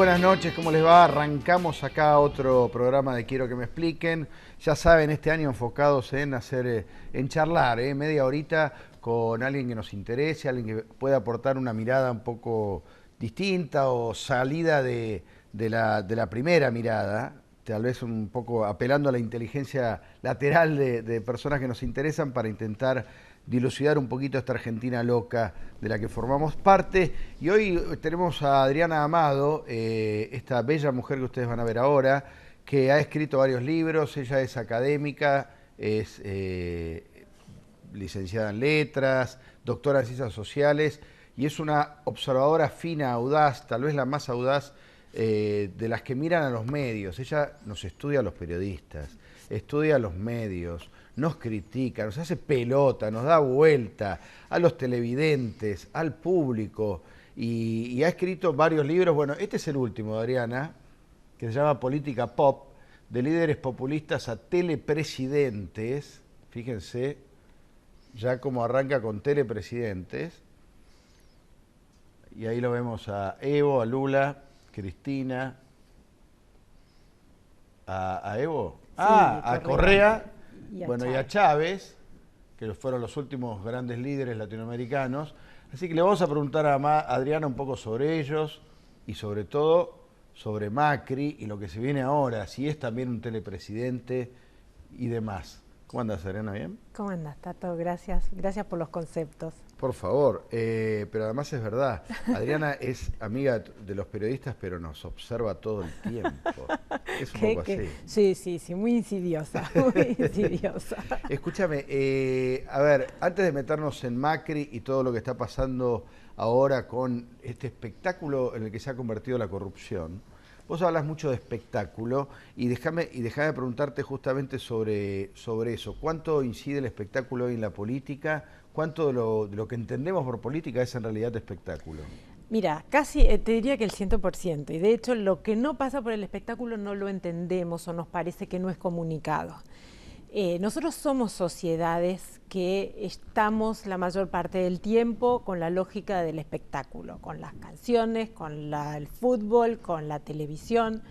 buenas noches, ¿cómo les va? Arrancamos acá otro programa de Quiero que me expliquen. Ya saben, este año enfocados en en charlar, media horita con alguien que nos interese, alguien que pueda aportar una mirada un poco distinta o salida de la primera mirada, tal vez un poco apelando a la inteligencia lateral de personas que nos interesan para intentar dilucidar un poquito esta Argentina loca de la que formamos parte. Y hoy tenemos a Adriana Amado, esta bella mujer que ustedes van a ver ahora, que ha escrito varios libros. Ella es académica, es licenciada en letras, doctora en ciencias sociales y es una observadora fina, audaz, tal vez la más audaz de las que miran a los medios. Ella nos estudia a los periodistas, estudia a los medios, nos critica, nos hace pelota, nos da vuelta a los televidentes, al público, y ha escrito varios libros. Bueno, este es el último, Adriana, que se llama Política Pop, de líderes populistas a telepresidentes. Fíjense, ya como arranca con telepresidentes, y ahí lo vemos a Evo, a Lula, Cristina, a Evo, sí, a Correa, y a Chávez, que fueron los últimos grandes líderes latinoamericanos. Así que le vamos a preguntar a Adriana un poco sobre ellos y sobre todo sobre Macri y lo que se viene ahora, si es también un telepresidente y demás. ¿Cómo andas, Adriana? ¿Bien? ¿Cómo andas, Tato? Gracias. Gracias por los conceptos. Por favor, pero además es verdad, Adriana es amiga de los periodistas, pero nos observa todo el tiempo. Es un poco así. Sí, muy insidiosa, muy insidiosa. Escúchame, a ver, antes de meternos en Macri y todo lo que está pasando ahora con este espectáculo en el que se ha convertido la corrupción, vos hablas mucho de espectáculo y déjame preguntarte justamente sobre eso. ¿Cuánto incide el espectáculo hoy en la política? ¿Cuánto de lo que entendemos por política es en realidad espectáculo? Mira, casi te diría que el 100%. Y de hecho lo que no pasa por el espectáculo no lo entendemos o nos parece que no es comunicado. Nosotros somos sociedades que estamos la mayor parte del tiempo con la lógica del espectáculo, con las canciones, con el fútbol, con la televisión.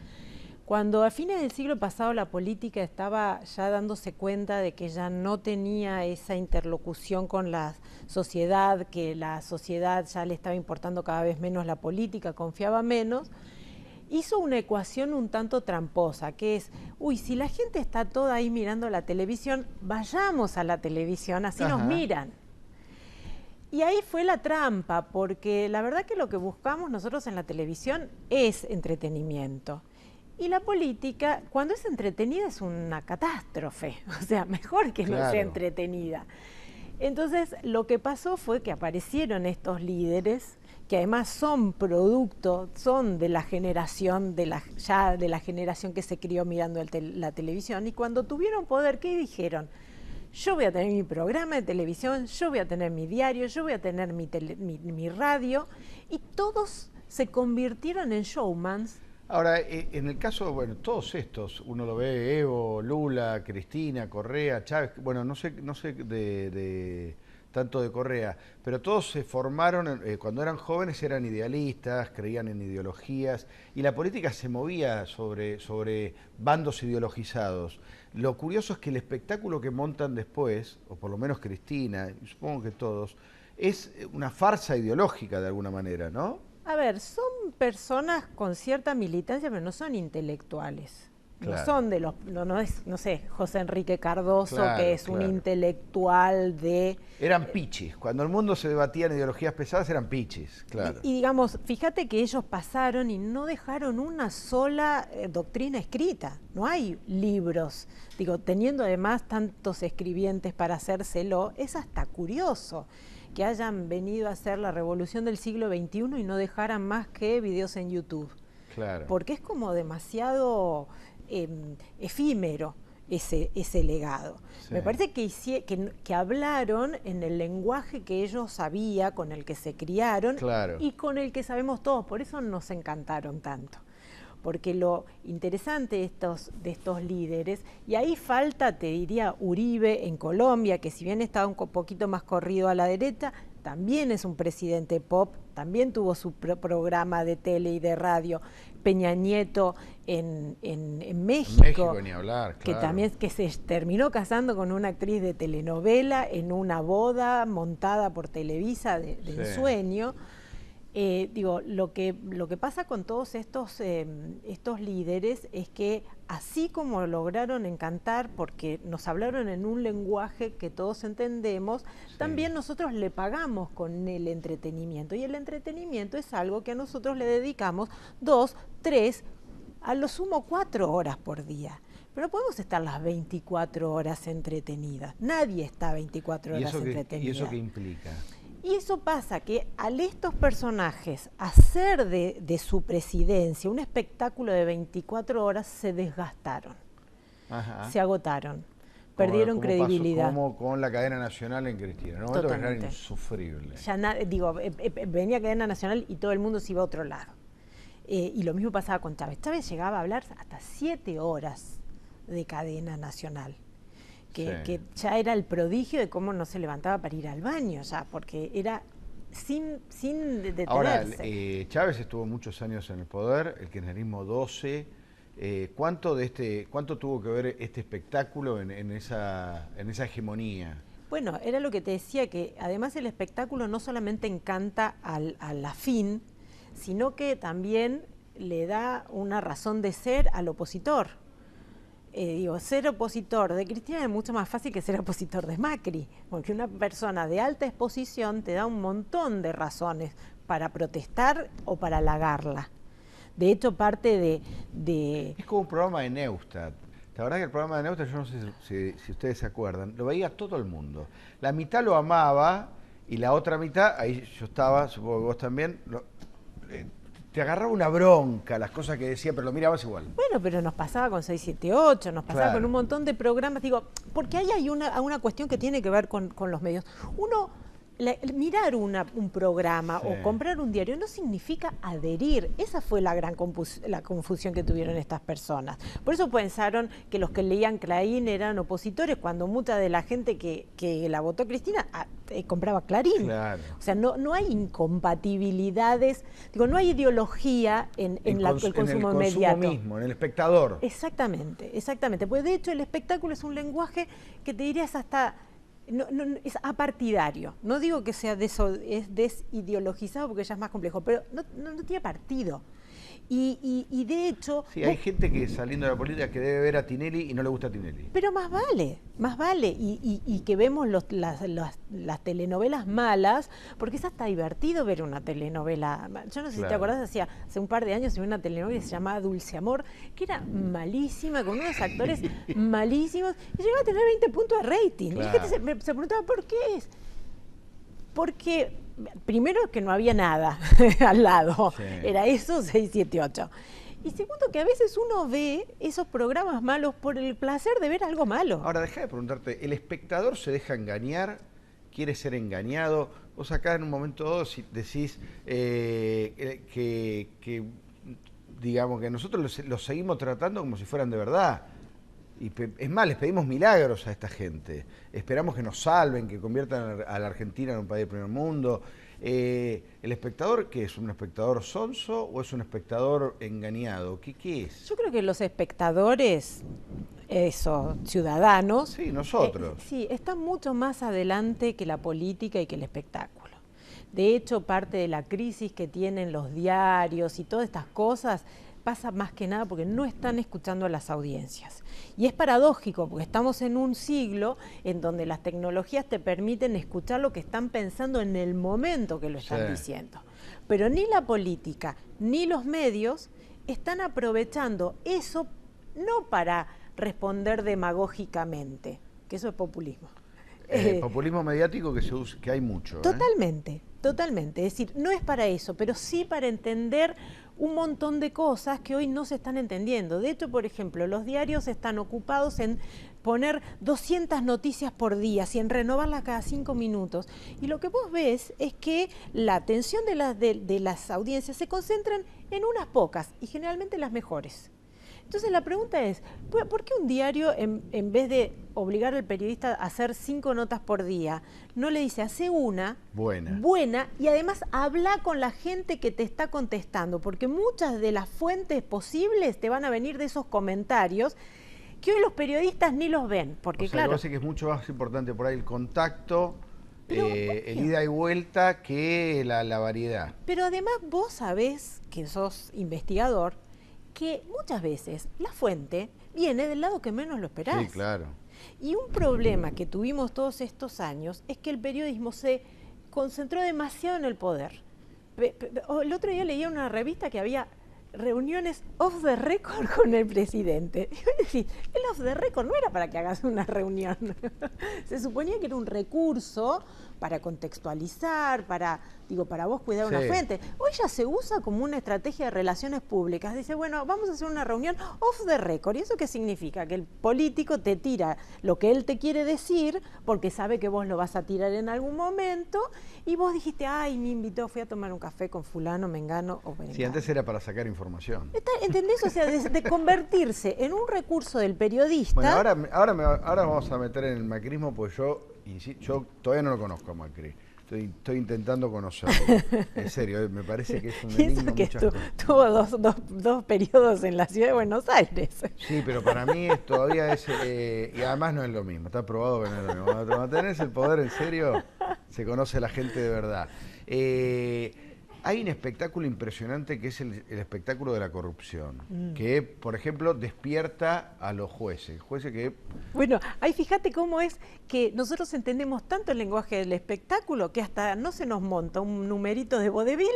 Cuando a fines del siglo pasado la política estaba ya dándose cuenta de que ya no tenía esa interlocución con la sociedad, que la sociedad ya le estaba importando cada vez menos la política, confiaba menos, hizo una ecuación un tanto tramposa, que es, si la gente está toda ahí mirando la televisión, vayamos a la televisión, así nos miran. Y ahí fue la trampa, porque la verdad que lo que buscamos nosotros en la televisión es entretenimiento. Y la política, cuando es entretenida, es una catástrofe, o sea, mejor que no sea entretenida. Entonces, lo que pasó fue que aparecieron estos líderes, que además son producto, son de la generación, de la generación que se crió mirando la televisión, y cuando tuvieron poder, ¿qué dijeron? Yo voy a tener mi programa de televisión, yo voy a tener mi diario, yo voy a tener mi radio, y todos se convirtieron en showmans. Ahora, en el caso, bueno, todos estos, uno lo ve, Evo, Lula, Cristina, Correa, Chávez, bueno, no sé tanto de Correa, pero todos se formaron, cuando eran jóvenes eran idealistas, creían en ideologías, y la política se movía sobre bandos ideologizados. Lo curioso es que el espectáculo que montan después, o por lo menos Cristina, y supongo que todos, es una farsa ideológica de alguna manera, ¿no? A ver, son personas con cierta militancia, pero no son intelectuales. Claro. No son de los, no sé, José Enrique Cardoso, claro, que es un intelectual de... Eran pichis. Cuando el mundo se debatía en ideologías pesadas, eran pichis, claro. Y digamos, fíjate que ellos pasaron y no dejaron una sola doctrina escrita. No hay libros. Digo, teniendo además tantos escribientes para hacérselo, es hasta curioso que hayan venido a hacer la revolución del siglo XXI y no dejaran más que videos en YouTube. Claro. Porque es como demasiado efímero ese legado. Sí. Me parece que hablaron en el lenguaje que ellos sabían, con el que se criaron, claro, y con el que sabemos todos. Por eso nos encantaron tanto. Porque lo interesante de estos líderes, y ahí falta, te diría, Uribe en Colombia, que si bien estaba un poquito más corrido a la derecha, también es un presidente pop, también tuvo su programa de tele y de radio. Peña Nieto en México, México, ni hablar, que claro. también que se terminó casando con una actriz de telenovela en una boda montada por Televisa de ensueño. Digo, lo que pasa con todos estos líderes es que así como lograron encantar porque nos hablaron en un lenguaje que todos entendemos, también nosotros le pagamos con el entretenimiento, y el entretenimiento es algo que a nosotros le dedicamos 2, 3, a lo sumo 4 horas por día. Pero no podemos estar las 24 horas entretenidas. Nadie está 24 horas entretenidas. ¿Y eso qué implica? Y eso pasa que al estos personajes hacer de su presidencia un espectáculo de 24 horas, se desgastaron, se agotaron, perdieron credibilidad. Pasó como con la cadena nacional en Cristina, en un momento era insufrible. Venía cadena nacional y todo el mundo se iba a otro lado. Y lo mismo pasaba con Chávez. Chávez llegaba a hablar hasta 7 horas de cadena nacional. Que ya era el prodigio de cómo no se levantaba para ir al baño, ya, porque era sin detenerse. Ahora, Chávez estuvo muchos años en el poder, el kirchnerismo 12. ¿Cuánto tuvo que ver este espectáculo en esa hegemonía? Bueno, era lo que te decía, que además el espectáculo no solamente encanta al afín, sino que también le da una razón de ser al opositor. Ser opositor de Cristina es mucho más fácil que ser opositor de Macri, porque una persona de alta exposición te da un montón de razones para protestar o para halagarla. De hecho, parte de... Es como un programa de Neustadt. La verdad que el programa de Neustadt, yo no sé si ustedes se acuerdan, lo veía todo el mundo. La mitad lo amaba y la otra mitad, ahí yo estaba, supongo que vos también, te agarraba una bronca las cosas que decía, pero lo mirabas igual. Bueno, pero nos pasaba con 678, nos pasaba con un montón de programas, porque ahí hay una cuestión que tiene que ver con los medios. Mirar un programa o comprar un diario no significa adherir. Esa fue la gran confusión que tuvieron estas personas. Por eso pensaron que los que leían Clarín eran opositores, cuando mucha de la gente que la votó Cristina compraba Clarín. Claro. O sea, no hay incompatibilidades, no hay ideología en el consumo inmediato. Mismo, en el espectador. Exactamente. Pues de hecho el espectáculo es un lenguaje que te dirías hasta... es apartidario. No digo que sea es desideologizado, porque ya es más complejo, pero no tiene partido. Y de hecho... Sí, hay gente que saliendo de la política que debe ver a Tinelli y no le gusta a Tinelli. Pero más vale. Y que vemos las telenovelas malas, porque es hasta divertido ver una telenovela. Yo no sé si te acordás, hace un par de años vi una telenovela que se llamaba Dulce Amor, que era malísima, con unos actores malísimos, y llegaba a tener 20 puntos de rating. Claro. Y la gente se preguntaba, ¿por qué es? Porque primero que no había nada al lado, era eso 678. Y segundo que a veces uno ve esos programas malos por el placer de ver algo malo. Ahora, deja de preguntarte, ¿el espectador se deja engañar? ¿Quiere ser engañado? Vos acá en un momento dado decís que digamos que nosotros los seguimos tratando como si fueran de verdad. Y es más, les pedimos milagros a esta gente. Esperamos que nos salven, que conviertan a la Argentina en un país de primer mundo. ¿El espectador qué es? ¿Un espectador sonso o es un espectador engañado? ¿Qué es? Yo creo que los espectadores, ciudadanos... Sí, nosotros. Están mucho más adelante que la política y que el espectáculo. De hecho, parte de la crisis que tienen los diarios y todas estas cosas pasa más que nada porque no están escuchando a las audiencias. Y es paradójico porque estamos en un siglo en donde las tecnologías te permiten escuchar lo que están pensando en el momento que lo están diciendo. Pero ni la política ni los medios están aprovechando eso, no para responder demagógicamente, que eso es populismo. Populismo mediático que hay mucho. Totalmente. Es decir, no es para eso, pero sí para entender un montón de cosas que hoy no se están entendiendo. De hecho, por ejemplo, los diarios están ocupados en poner 200 noticias por día y en renovarlas cada 5 minutos. Y lo que vos ves es que la atención de las audiencias se concentran en unas pocas y generalmente las mejores. Entonces la pregunta es, ¿por qué un diario, en vez de obligar al periodista a hacer 5 notas por día, no le dice, hace una buena y además habla con la gente que te está contestando? Porque muchas de las fuentes posibles te van a venir de esos comentarios que hoy los periodistas ni los ven. Porque o sea, claro, que es mucho más importante por ahí el contacto, pero, el ida y vuelta, que la variedad. pero además vos sabés, que sos investigador, que muchas veces la fuente viene del lado que menos lo esperás. Sí, claro. Y un problema que tuvimos todos estos años es que el periodismo se concentró demasiado en el poder. El otro día leía una revista que había reuniones off the record con el presidente. Y vos decís, el off the record no era para que hagas una reunión. Se suponía que era un recurso para contextualizar, para vos cuidar una fuente. Hoy ya se usa como una estrategia de relaciones públicas. Dice, bueno, vamos a hacer una reunión off the record. ¿Y eso qué significa? Que el político te tira lo que él te quiere decir, porque sabe que vos lo vas a tirar en algún momento, y vos dijiste, ay, me invitó, fui a tomar un café con fulano, mengano o perengano. Sí, antes era para sacar información. ¿Entendés? O sea, de convertirse en un recurso del periodista. Bueno, ahora vamos a meter en el macrismo, pues yo todavía no lo conozco a Macri. Estoy intentando conocerlo. En serio, me parece que es un enigma. Que tuvo dos periodos en la ciudad de Buenos Aires. Sí, pero para mí todavía es... y además no es lo mismo, está probado que no es lo mismo. Cuando tenés el poder en serio, se conoce a la gente de verdad. Hay un espectáculo impresionante que es el espectáculo de la corrupción, que, por ejemplo, despierta a los jueces. Jueces que... Bueno, ahí fíjate cómo es que nosotros entendemos tanto el lenguaje del espectáculo que hasta no se nos monta un numerito de vodevil,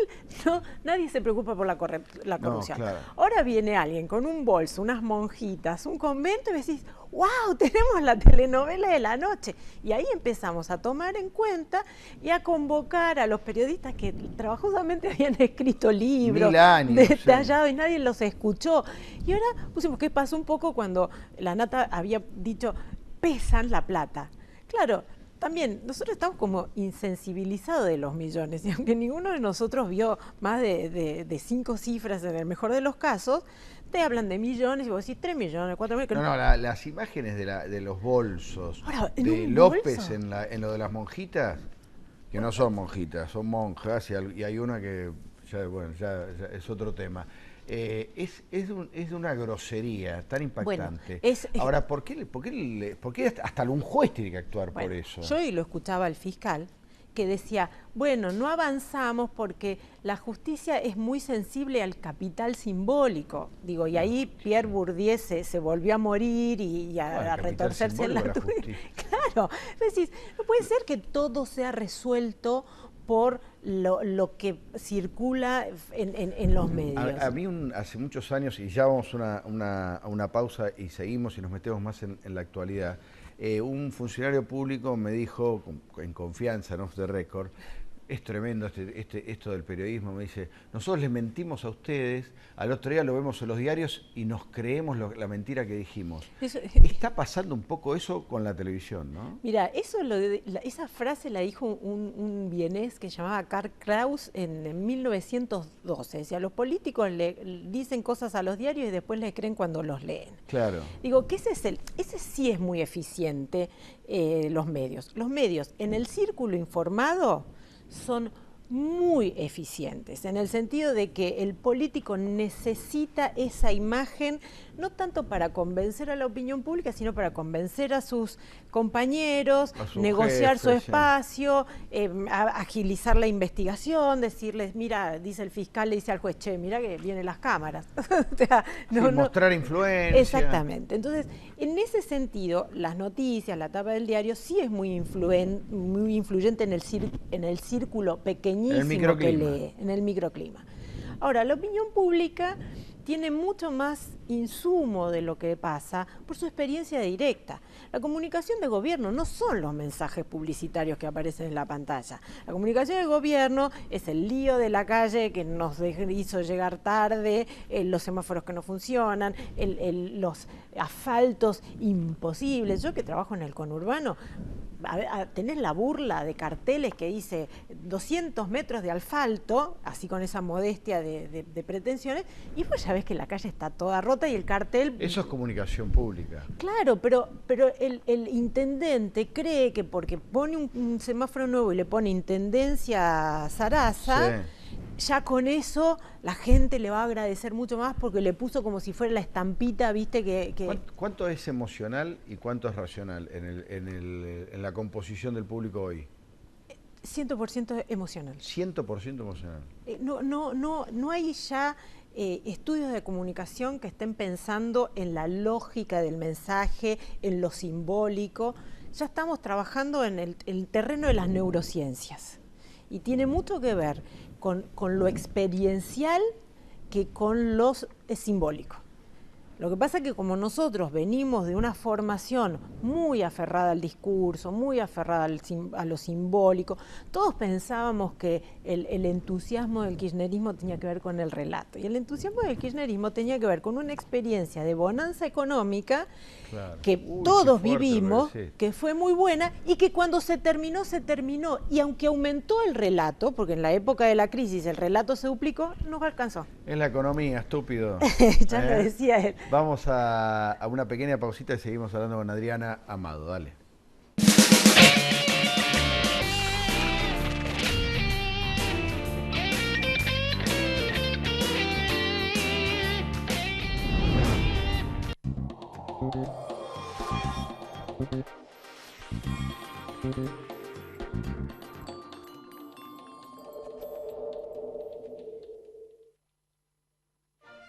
no, nadie se preocupa por la corrupción. No, claro. Ahora viene alguien con un bolso, unas monjitas, un convento y decís, ¡wow! Tenemos la telenovela de la noche. Y ahí empezamos a tomar en cuenta y a convocar a los periodistas que trabajosamente habían escrito libros, 1000 años, detallados, y nadie los escuchó. Y ahora pusimos, ¿qué pasó un poco cuando la Nata había dicho, pesan la plata? Claro, también nosotros estamos como insensibilizados de los millones, y aunque ninguno de nosotros vio más de 5 cifras en el mejor de los casos, te hablan de millones y vos decís 3 millones, 4 millones. No, las imágenes de los bolsos ahora, de López en lo de las monjitas, que no son monjitas, son monjas, y hay una que ya es otro tema. Es una grosería tan impactante. Bueno, ahora, ¿por qué hasta un juez tiene que actuar por eso? Yo hoy lo escuchaba al fiscal que decía, bueno, no avanzamos porque la justicia es muy sensible al capital simbólico. Digo, y ahí Pierre Bourdieu se volvió a morir y a retorcerse en la tuya. Claro, es decir, no puede ser que todo sea resuelto por lo que circula en los medios. A mí hace muchos años, y ya vamos a una pausa y seguimos y nos metemos más en la actualidad, un funcionario público me dijo, en confianza, en off the record, es tremendo esto del periodismo, me dice, nosotros les mentimos a ustedes, al otro día lo vemos en los diarios y nos creemos la mentira que dijimos. Está pasando un poco eso con la televisión, ¿no? Mira, esa frase la dijo un vienés que se llamaba Karl Kraus en 1912. Decía, los políticos le dicen cosas a los diarios y después les creen cuando los leen. Claro. Digo, que ese sí es muy eficiente, los medios. Los medios en el círculo informado son muy eficientes, en el sentido de que el político necesita esa imagen, no tanto para convencer a la opinión pública, sino para convencer a sus compañeros, negociar su espacio, agilizar la investigación, decirles, mira, dice el fiscal, le dice al juez, che, mira que vienen las cámaras. O sea, mostrar influencia. Exactamente. Entonces, en ese sentido, las noticias, la tapa del diario, sí es muy influyente en el círculo pequeñísimo que lee, en el microclima. Ahora, la opinión pública tiene mucho más insumo de lo que pasa por su experiencia directa. La comunicación de gobierno no son los mensajes publicitarios que aparecen en la pantalla. La comunicación de gobierno es el lío de la calle que nos hizo llegar tarde, los semáforos que no funcionan, los asfaltos imposibles. Yo que trabajo en el conurbano, tenés la burla de carteles que dice 200 metros de asfalto, así con esa modestia de pretensiones, y vos ya ves que la calle está toda rota y el cartel... Eso es comunicación pública. Claro, pero el intendente cree que porque pone un semáforo nuevo y le pone Intendencia Sarasa, sí, ya con eso la gente le va a agradecer mucho más porque le puso como si fuera la estampita, ¿viste? ¿Cuánto es emocional y cuánto es racional en la composición del público hoy? 100% emocional. 100% emocional. No hay ya estudios de comunicación que estén pensando en la lógica del mensaje, en lo simbólico. Ya estamos trabajando en el terreno de las neurociencias. Y tiene mucho que ver con lo experiencial que con lo simbólico. Lo que pasa es que como nosotros venimos de una formación muy aferrada al discurso, muy aferrada a lo simbólico, todos pensábamos que el entusiasmo del kirchnerismo tenía que ver con el relato. Y el entusiasmo del kirchnerismo tenía que ver con una experiencia de bonanza económica, claro, que todos vivimos, que fue muy buena y que cuando se terminó, se terminó. Y aunque aumentó el relato, porque en la época de la crisis el relato se duplicó, no alcanzó. Es la economía, estúpido. Ya lo decía él. Vamos a una pequeña pausita y seguimos hablando con Adriana Amado. Dale.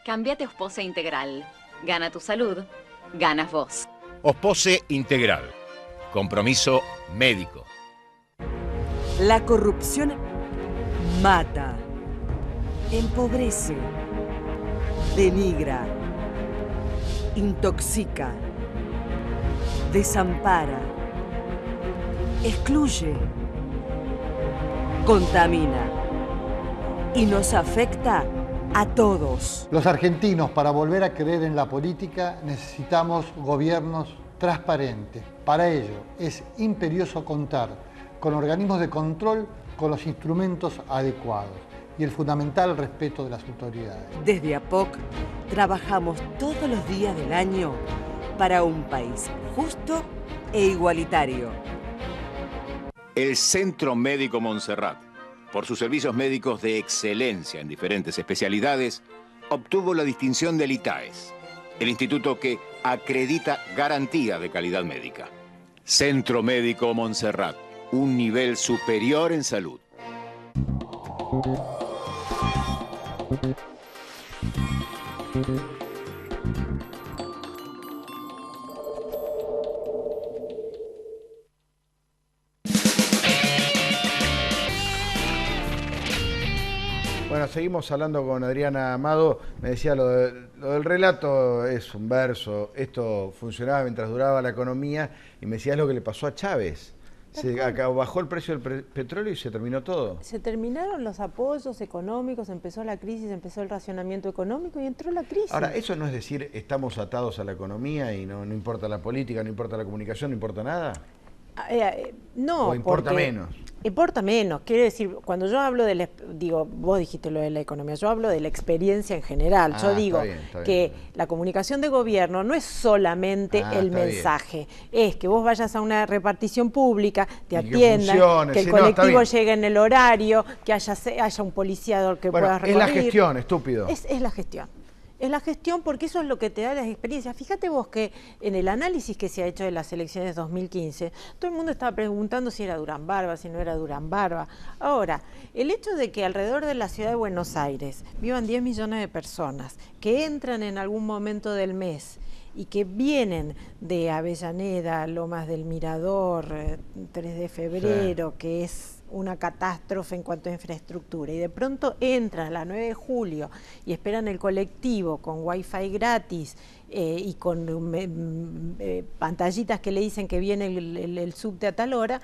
Cámbiate a Ospose Integral. Gana tu salud, ganas vos. Ospose Integral. Compromiso médico. La corrupción mata, empobrece, denigra, intoxica, desampara, excluye, contamina y nos afecta a todos. Los argentinos, para volver a creer en la política, necesitamos gobiernos transparentes. Para ello, es imperioso contar con organismos de control con los instrumentos adecuados y el fundamental respeto de las autoridades. Desde APOC trabajamos todos los días del año para un país justo e igualitario. El Centro Médico Montserrat, por sus servicios médicos de excelencia en diferentes especialidades, obtuvo la distinción del ITAES, el instituto que acredita garantía de calidad médica. Centro Médico Montserrat, un nivel superior en salud. Bueno, seguimos hablando con Adriana Amado. Me decía lo del relato es un verso. Esto funcionaba mientras duraba la economía y me decía es lo que le pasó a Chávez. Bajó el precio del petróleo y se terminó todo. Se terminaron los apoyos económicos, empezó la crisis, empezó el racionamiento económico y entró la crisis. Ahora, eso no es decir estamos atados a la economía y no importa la política, no importa la comunicación, no importa nada. No, ¿O importa menos? Importa menos, quiero decir, cuando yo hablo vos dijiste lo de la economía, yo hablo de la experiencia en general, yo digo está bien. La comunicación de gobierno no es solamente el mensaje, es que vos vayas a una repartición pública, te atiendan, que el colectivo llegue en el horario, que haya un policía que puedas recorrer. Es la gestión, estúpido. Es la gestión. Es la gestión porque eso es lo que te da las experiencias. Fíjate vos que en el análisis que se ha hecho de las elecciones 2015, todo el mundo estaba preguntando si era Durán Barba, si no era Durán Barba. Ahora, el hecho de que alrededor de la ciudad de Buenos Aires vivan 10 millones de personas que entran en algún momento del mes y que vienen de Avellaneda, Lomas del Mirador, 3 de febrero, que es una catástrofe en cuanto a infraestructura, y de pronto entran a la 9 de julio y esperan el colectivo con wifi gratis y con pantallitas que le dicen que viene el subte a tal hora,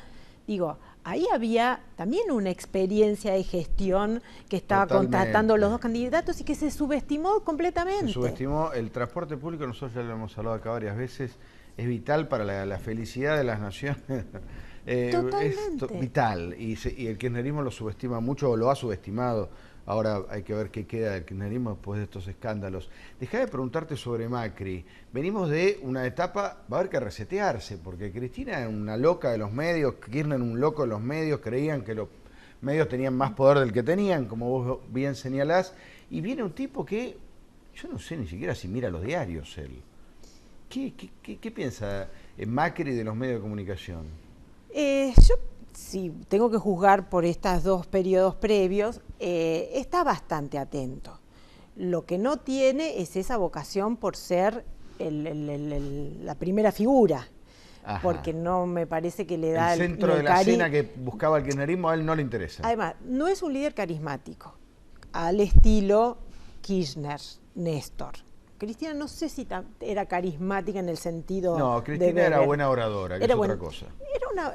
digo, ahí había también una experiencia de gestión que estaba contratando los dos candidatos y que se subestimó completamente. Se subestimó el transporte público, nosotros ya lo hemos hablado acá varias veces, es vital para la felicidad de las naciones. Totalmente. Vital. Y el kirchnerismo lo subestima mucho, o lo ha subestimado. Ahora hay que ver qué queda del kirchnerismo después de estos escándalos. Dejá de preguntarte sobre Macri. Venimos de una etapa, va a haber que resetearse, porque Cristina era una loca de los medios, Kirchner un loco de los medios, creían que los medios tenían más poder del que tenían, como vos bien señalás, y viene un tipo que, yo no sé ni siquiera si mira los diarios él. ¿Qué piensa Macri de los medios de comunicación? Yo, si tengo que juzgar por estos dos periodos previos, está bastante atento. Lo que no tiene es esa vocación por ser la primera figura. Ajá. Porque no me parece que le da el centro de la escena que buscaba el kirchnerismo, a él no le interesa. Además, no es un líder carismático, al estilo Kirchner, Néstor. Cristina no sé si era carismática en el sentido no, Cristina era buena oradora, que era otra cosa.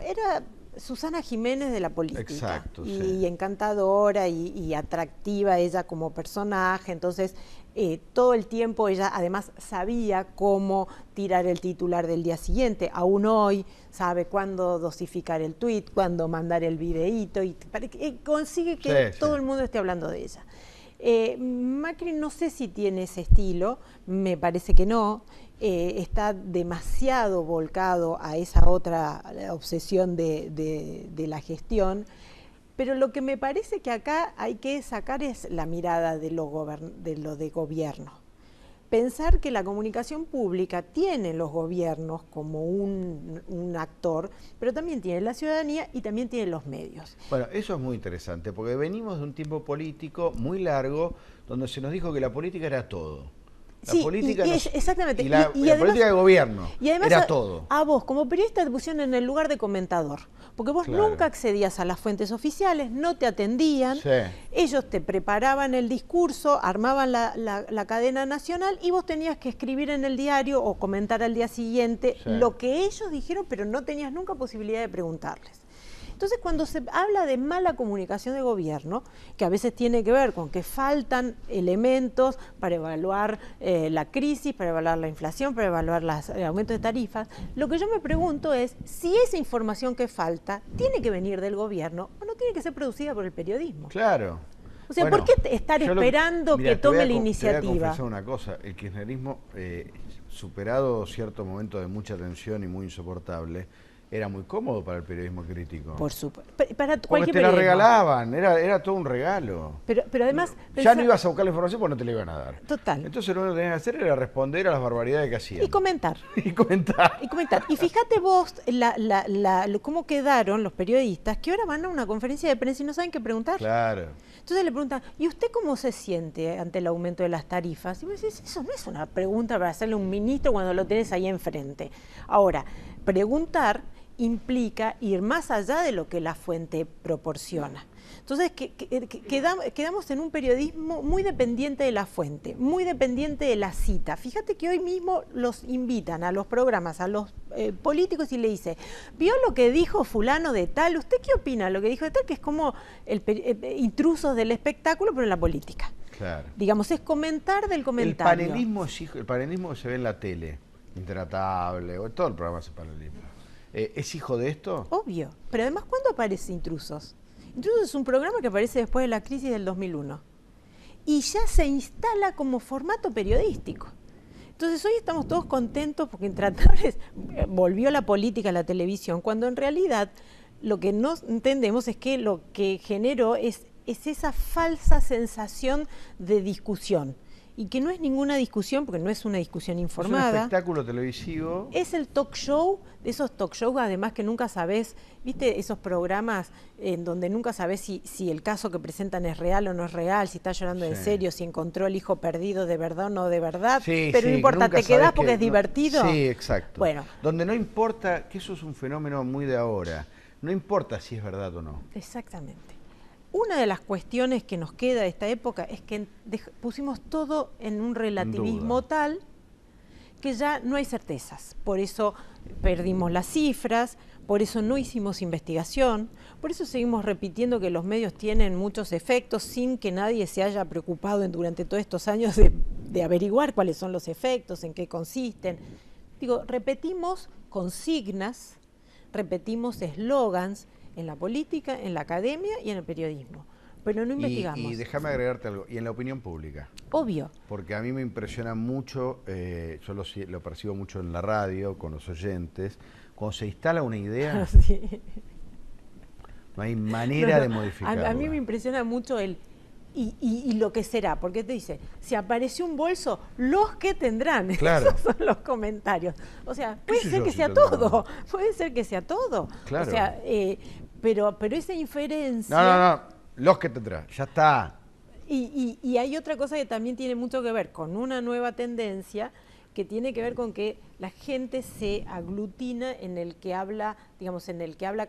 Era Susana Jiménez de la política. Exacto, y sí. encantadora y atractiva ella como personaje, entonces todo el tiempo ella además sabía cómo tirar el titular del día siguiente, aún hoy sabe cuándo dosificar el tuit, cuándo mandar el videíto y consigue que todo el mundo esté hablando de ella. Macri no sé si tiene ese estilo, me parece que no, está demasiado volcado a esa otra obsesión de la gestión, pero lo que me parece que acá hay que sacar es la mirada de lo de gobierno. Pensar que la comunicación pública tiene los gobiernos como un actor, pero también tiene la ciudadanía y también tiene los medios. Bueno, eso es muy interesante, porque venimos de un tiempo político muy largo, donde se nos dijo que la política era todo. La política exactamente. Y la además, política de gobierno y además era todo. A vos, como periodista, te pusieron en el lugar de comentador, porque vos nunca accedías a las fuentes oficiales, no te atendían, ellos te preparaban el discurso, armaban la cadena nacional y vos tenías que escribir en el diario o comentar al día siguiente lo que ellos dijeron, pero no tenías nunca posibilidad de preguntarles. Entonces, cuando se habla de mala comunicación de gobierno, que a veces tiene que ver con que faltan elementos para evaluar la crisis, para evaluar la inflación, para evaluar el aumento de tarifas, lo que yo me pregunto es si esa información que falta tiene que venir del gobierno o no tiene que ser producida por el periodismo. Claro. O sea, ¿por qué estar esperando que tome la iniciativa? Te voy a confesar una cosa, el kirchnerismo, superado cierto momento de mucha tensión y muy insoportable, era muy cómodo para el periodismo crítico. Por supuesto. Para porque te la regalaban, era todo un regalo. Pero además... Ya no ibas a buscar la información porque no te la iban a dar. Total. Entonces lo único que tenías que hacer era responder a las barbaridades que hacían. Y comentar. Y comentar. Y fíjate vos cómo quedaron los periodistas que ahora van a una conferencia de prensa y no saben qué preguntar. Claro. Entonces le preguntan, ¿y usted cómo se siente ante el aumento de las tarifas? Y vos decís, eso no es una pregunta para hacerle a un ministro cuando lo tenés ahí enfrente. Ahora, preguntar implica ir más allá de lo que la fuente proporciona. Entonces quedamos en un periodismo muy dependiente de la fuente, muy dependiente de la cita. Fíjate que hoy mismo los invitan a los programas, a los políticos y le dice, ¿vio lo que dijo fulano de tal? ¿Usted qué opina de lo que dijo de tal? Que es como intrusos del espectáculo, pero en la política. Claro. Digamos, es comentar del comentario. El panelismo que se ve en la tele, Intratable, o todo el programa es panelismo. ¿Es hijo de esto? Obvio. Pero además, ¿cuándo aparece Intrusos? Intrusos es un programa que aparece después de la crisis del 2001. Y ya se instala como formato periodístico. Entonces hoy estamos todos contentos porque Intratables volvió la política a la televisión, cuando en realidad lo que no entendemos es que lo que generó es esa falsa sensación de discusión. Y que no es ninguna discusión, porque no es una discusión informada. Es un espectáculo televisivo. Es el talk show, de esos talk shows además que nunca sabés, ¿viste? Esos programas en donde nunca sabés si el caso que presentan es real o no es real, si está llorando en serio, si encontró el hijo perdido de verdad o no de verdad. Pero no importa, te quedás porque es divertido. Sí, exacto. Bueno. Donde no importa, que eso es un fenómeno muy de ahora, no importa si es verdad o no. Exactamente. Una de las cuestiones que nos queda de esta época es que pusimos todo en un relativismo tal que ya no hay certezas. Por eso perdimos las cifras, por eso no hicimos investigación, por eso seguimos repitiendo que los medios tienen muchos efectos sin que nadie se haya preocupado durante todos estos años de averiguar cuáles son los efectos, en qué consisten. Digo, repetimos consignas repetimos eslogans en la política, en la academia y en el periodismo, pero no investigamos. Y déjame agregarte algo, y en la opinión pública. Obvio. Porque a mí me impresiona mucho, yo lo percibo mucho en la radio, con los oyentes, cuando se instala una idea, Sí. no hay manera de modificarla. A mí me impresiona mucho y lo que será, porque te dice, si apareció un bolso, los que tendrán. Claro. Esos son los comentarios. O sea, puede sé ser yo que si sea tendrán? todo, puede ser que sea todo. Claro. O sea, pero esa inferencia... No, los que tendrá, ya está. Y hay otra cosa que también tiene mucho que ver con una nueva tendencia que tiene que ver con que la gente se aglutina en el que habla, digamos, en el que habla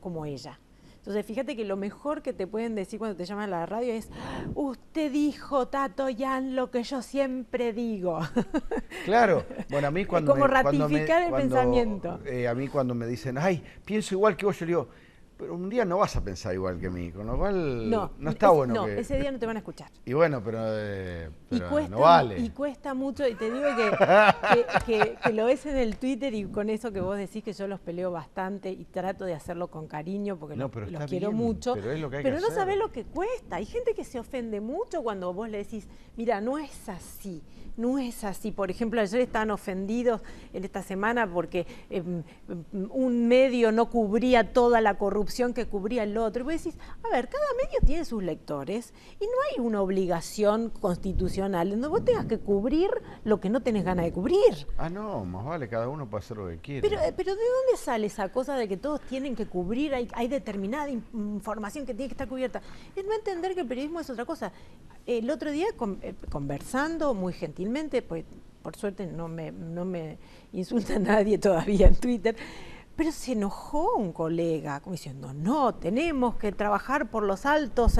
como ella. Entonces, fíjate que lo mejor que te pueden decir cuando te llaman a la radio es: usted dijo, Tato Yan, lo que yo siempre digo. Claro. Bueno, a mí cuando como ratificar el pensamiento. A mí cuando me dicen, ay, pienso igual que vos, yo le digo, pero un día no vas a pensar igual que mí, con lo cual no está bueno. No, que... ese día no te van a escuchar. Y bueno, pero cuesta, no vale. Y cuesta mucho, y te digo que lo ves en el Twitter, y con eso que vos decís que yo los peleo bastante y trato de hacerlo con cariño porque los quiero mucho, pero es lo que hay pero que no hacer. sabés lo que cuesta. Hay gente que se ofende mucho cuando vos le decís, mira, no es así, no es así. Por ejemplo, ayer estaban ofendidos en esta semana porque un medio no cubría toda la corrupción que cubría el otro. Y vos decís, a ver, cada medio tiene sus lectores y no hay una obligación constitucional donde vos tengas que cubrir lo que no tenés ganas de cubrir. Ah, no, más vale, cada uno puede hacer lo que quiere. Pero ¿de dónde sale esa cosa de que todos tienen que cubrir? Hay determinada información que tiene que estar cubierta. Es no entender que el periodismo es otra cosa. El otro día, conversando muy gentilmente, pues por suerte no me insulta nadie todavía en Twitter, pero se enojó un colega, como diciendo, no, tenemos que trabajar por los altos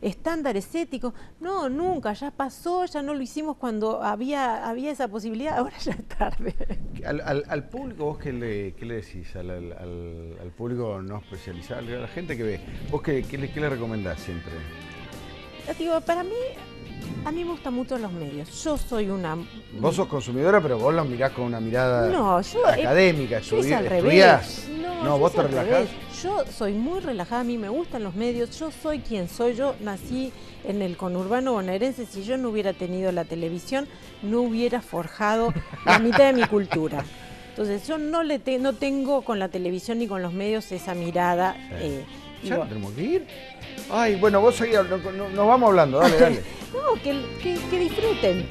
estándares éticos. No, nunca, ya pasó, ya no lo hicimos cuando había esa posibilidad, ahora ya es tarde. Al público, ¿vos qué le decís? Al público no especializado, a la gente que ve, ¿vos qué le recomendás siempre? Digo, para mí, a mí me gustan mucho los medios. Yo soy una... Vos sos consumidora, pero vos los mirás con una mirada académica. Yo es al ¿Estudiás? revés. No, vos te relajás. Yo soy muy relajada, a mí me gustan los medios, yo soy quien soy, yo nací en el conurbano bonaerense. Si yo no hubiera tenido la televisión, no hubiera forjado la mitad de mi cultura. Entonces yo no tengo con la televisión ni con los medios esa mirada. ¿Ya no tenemos que ir? Ay, bueno, vos seguís, nos vamos hablando, dale. No, que disfruten.